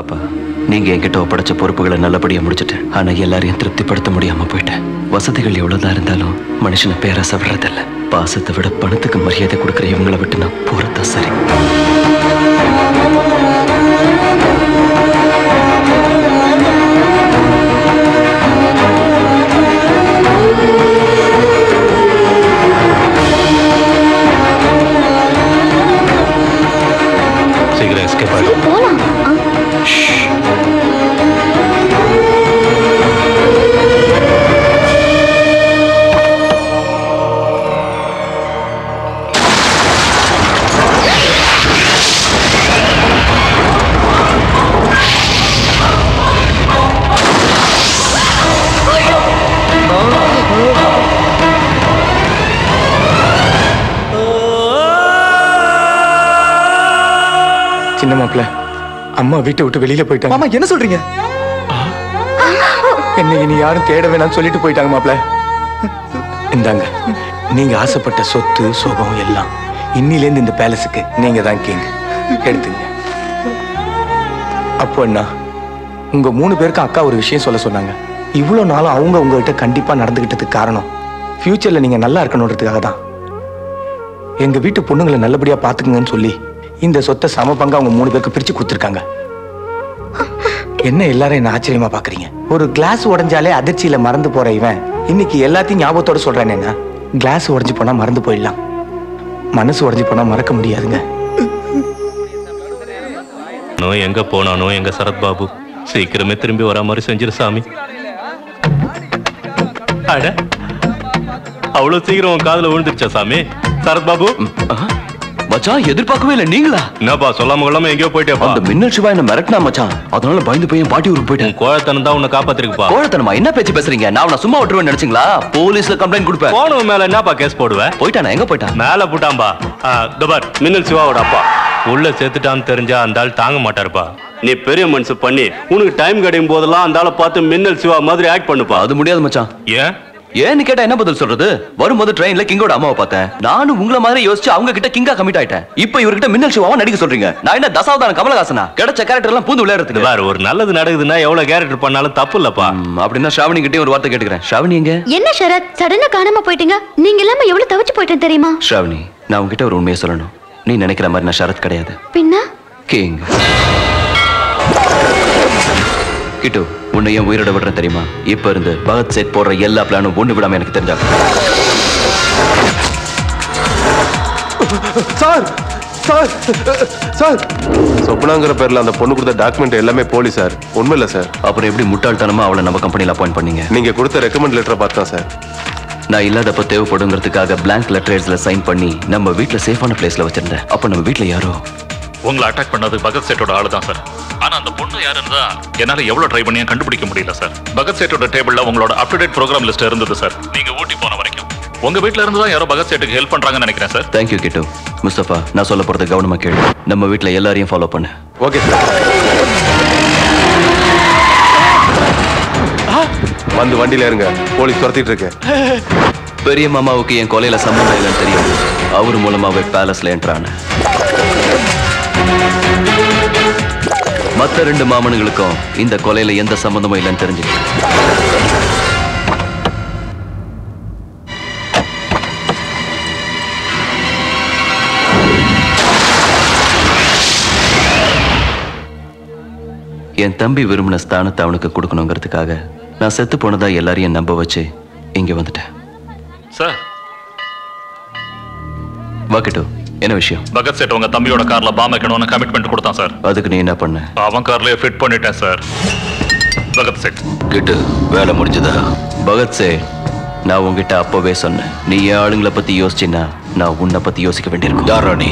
அப்பா, நீங்க என்கிட்ட ஒப்படைச்ச பொறுப்புகளை நல்லபடியா முடிச்சிட்டேன். ஆனா எல்லாரையும் திருப்திப்படுத்த முடியாம போயிட்டேன். வசதிகள் எவ்வளவுதான் இருந்தாலும் மனுஷனை பேராசை விடுறதில்ல. பாசத்தை விட பணத்துக்கு மரியாதை கொடுக்குற இவங்களை விட்டு நான் போறதா சரி. சீக்கிரம் எஸ்கேப் ஆகும். சின்ன மாப்பிள்ள, அம்மா வீட்டை விட்டு வெளியில போயிட்டாங்க. மாமா என்ன சொல்றீங்க? என்ன இனி யாரும் தேட வேணாம்னு சொல்லிட்டு போயிட்டாங்க மாப்பிள்ள. இந்தாங்க, நீங்க ஆசைப்பட்ட சொத்து சுகம் எல்லாம் இன்னிலேருந்து இந்த பேலஸுக்கு நீங்க தான் கிங். எடுத்துங்க. அப்போ என்ன, உங்க 3 பேருக்கு அக்கா ஒரு விஷயம் சொல்ல சொன்னாங்க. இவ்வளவு நாளும் அவங்க உங்ககிட்ட கண்டிப்பா நடந்துகிட்டதுக்கு காரணம் ஃபியூச்சர்ல நீங்க நல்லா இருக்கணுன்றதுக்காக தான். எங்க வீட்டு பொண்ணுங்களை நல்லபடியா பாத்துக்குங்கன்னு சொல்லி இந்த சொத்தை சம பங்கா அவங்க 3 பேருக்கு பிரிச்சு கொடுத்துருக்காங்க. என்ன எல்லாரும் என்ன ஆச்சரியமா பாக்குறீங்க? ஒரு கிளாஸ் உடைஞ்சாலே அதிர்ச்சியில மறந்து போற இவன் இன்னைக்கு எல்லாத்தையும் ஞாபகத்தோட சொல்றேன். என்ன, கிளாஸ் உடைஞ்சு போனா மறந்து போயிடலாம், மனசு உடைஞ்சு போனா மறக்க முடியாதுங்க. எங்க போனானோ எங்க சரத் பாபு சீக்கிரமே திரும்பி வர மாதிரி செஞ்சிரு சாமி. அட, அவ்வளவு சீக்கிரம் காதுல விழுந்துருச்சா சாமி? சரத் பாபு மச்சான், எதிர்பார்க்கவே இல்லை. நீங்களா? என்னப்பா சொல்லாம கொள்ளாம எங்கேயோ போயிட்டேப்பா. அந்த மின்னல் சிவா என்ன மிரட்டினா மச்சான். அதனால பயந்து போய் பாட்டி ஊருக்கு போயிட்டேன். கோழத்தனம் தான் உன்னை காப்பாத்திருக்குப்பா. கோழத்தனமா? என்ன பேச்சு பேசுறீங்க? நான் உன்னை சும்மா விட்டுருவேன் நினைச்சீங்களா? போலீஸ்ல கம்ப்ளைண்ட் கொடுப்பேன். போனவன் மேல என்னப்பா கேஸ் போடுவேன்? போயிட்டானா? எங்க போயிட்டான்? மேல போட்டான்பா. தபார் மின்னல் சிவாவோட அப்பா உள்ள சேர்த்துட்டான்னு தெரிஞ்சா அந்த ஆள் தாங்க மாட்டாருப்பா. நீ பெரிய மனுஷு பண்ணி உனக்கு டைம் கிடைக்கும் போதெல்லாம் அந்த ஆளை பார்த்து மின்னல் சிவா மாதிரி ஆக்ட் பண்ணுப்பா. அது முடியாது மச்சான். ஏன் ஏன்னு கேட்டா என்ன பதில் சொல்றது? வரும்போது ட்ரெயின்ல கிங்கோட அம்மாவை பார்த்தேன். நானும் உங்களை மாதிரி யோசிச்சு அவங்க கிட்ட கிங்கா கமிட் ஆயிட்டேன். இப்போ இவர்கிட்ட மின்னல் சிவாவா நடிக்க சொல்றீங்க. நான் என்ன தசாவதான கமலஹாசனா? கிடைச்ச கேரக்டர் எல்லாம் பூந்து விளையாடுறதுக்கு? வேற ஒரு நல்லது நடக்குதுன்னா எவ்வளவு கேரக்டர் பண்ணாலும் தப்பு இல்லப்பா. அப்படின்னா ஷாவணி கிட்டே ஒரு வார்த்தை கேட்டுக்கிறேன். ஷாவணி எங்க? என்ன ஷரத், சடனா காணாம போயிட்டீங்க? நீங்க இல்லாம எவ்வளவு தவிச்சு போயிட்டேன் தெரியுமா? ஷாவணி, நான் உங்ககிட்ட ஒரு உண்மையை சொல்லணும். நீ நினைக்கிற மாதிரி நான் ஷரத் கிடையாது. பின்ன கிங். கிட்டு, உன்னை ஏன் உயிரோட விடுறேன் தெரியுமா? இப்ப இருந்து பகத் சேட் போடுற எல்லா பிளானும் ஒண்ணு விடாம எனக்கு தெரிஞ்சாங்க. சார் சார் சார், சொப்னாங்கிற பேர்ல அந்த பொண்ணு கொடுத்த டாக்குமெண்ட் எல்லாமே போலி சார். உண்மை இல்ல சார். அப்புறம் எப்படி முட்டாள்தனமா அவளை நம்ம கம்பெனில அப்பாயிண்ட் பண்ணீங்க? நீங்க கொடுத்த ரெக்கமெண்ட் லெட்டரை பார்த்தேன் சார். நான் இல்லாதப்ப தேவைப்படுங்கிறதுக்காக பிளாங்க் லெட்டர்ஸ்ல சைன் பண்ணி நம்ம வீட்டுல சேஃபான பிளேஸ்ல வச்சிருந்தேன். அப்ப நம்ம வீட்டுல யாரோ உங்களை அட்டாக் பண்ணது பகத் சேட்டோட ஆளு தான் சார். ஆனா அந்த பொண்ணு யாருன்னு தான் என்னால எவ்வளவு ட்ரை பண்ணியும் கண்டுபிடிக்க முடியல சார். பகத் சேட்டோட டேபிள்ல உங்களோட up to date programme list இருந்தது சார். நீங்க ஊட்டி போன வரைக்கும் உங்க வீட்ல இருந்து தான் யாரோ பகத் சேட்டுக்கு ஹெல்ப் பண்றாங்கன்னு நினைக்கிறேன் சார். தேங்க்யூ கிட்டு. முஸ்தபா, நான் சொல்ல போறது கவனமா கேளு. நம்ம வீட்டுல எல்லாரையும் ஃபாலோ பண்ணு. Okay sir. வந்து வண்டியில இருங்க, போலீஸ் துரத்திட்டு இருக்கு. பெரிய மாமாவுக்கு என் கொலையில சம்பந்தம் இல்லைன்னு தெரியும். அவர் மூலமாவே பேலஸ்ல என்ட்ரான. மற்ற 2 மாமனுங்களுக்கும் இந்த கொலையில எந்த சம்பந்தமும் இல்லைன்னு தெரிஞ்சுக்க. என் தம்பி விரும்பின ஸ்தானத்தை அவனுக்கு கொடுக்கணுங்கிறதுக்காக நான் செத்து போனதா எல்லாரையும் நம்ப வச்சு இங்க வந்துட்டேன். சார் வாக்கிட்டு, என்ன விஷயம்? பகத் சேட் உங்க தம்பியோட கார்ல பாம் வைக்கணும்னு கமிட்மெண்ட் கொடுத்தான் சார். அதுக்கு நீ என்ன பண்ண? அவன் கார்லயே ஃபிட் பண்ணிட்டேன் சார். பகத் சேட் கிட்டு, வேலை முடிஞ்சதா? பகத் சேட், நான் உங்ககிட்ட அப்பவே சொன்னேன், நீ என் ஆளுங்களை பத்தி யோசிச்சின்னா நான் உன்னை பத்தி யோசிக்க வேண்டியிருக்கும். யாரா நீ?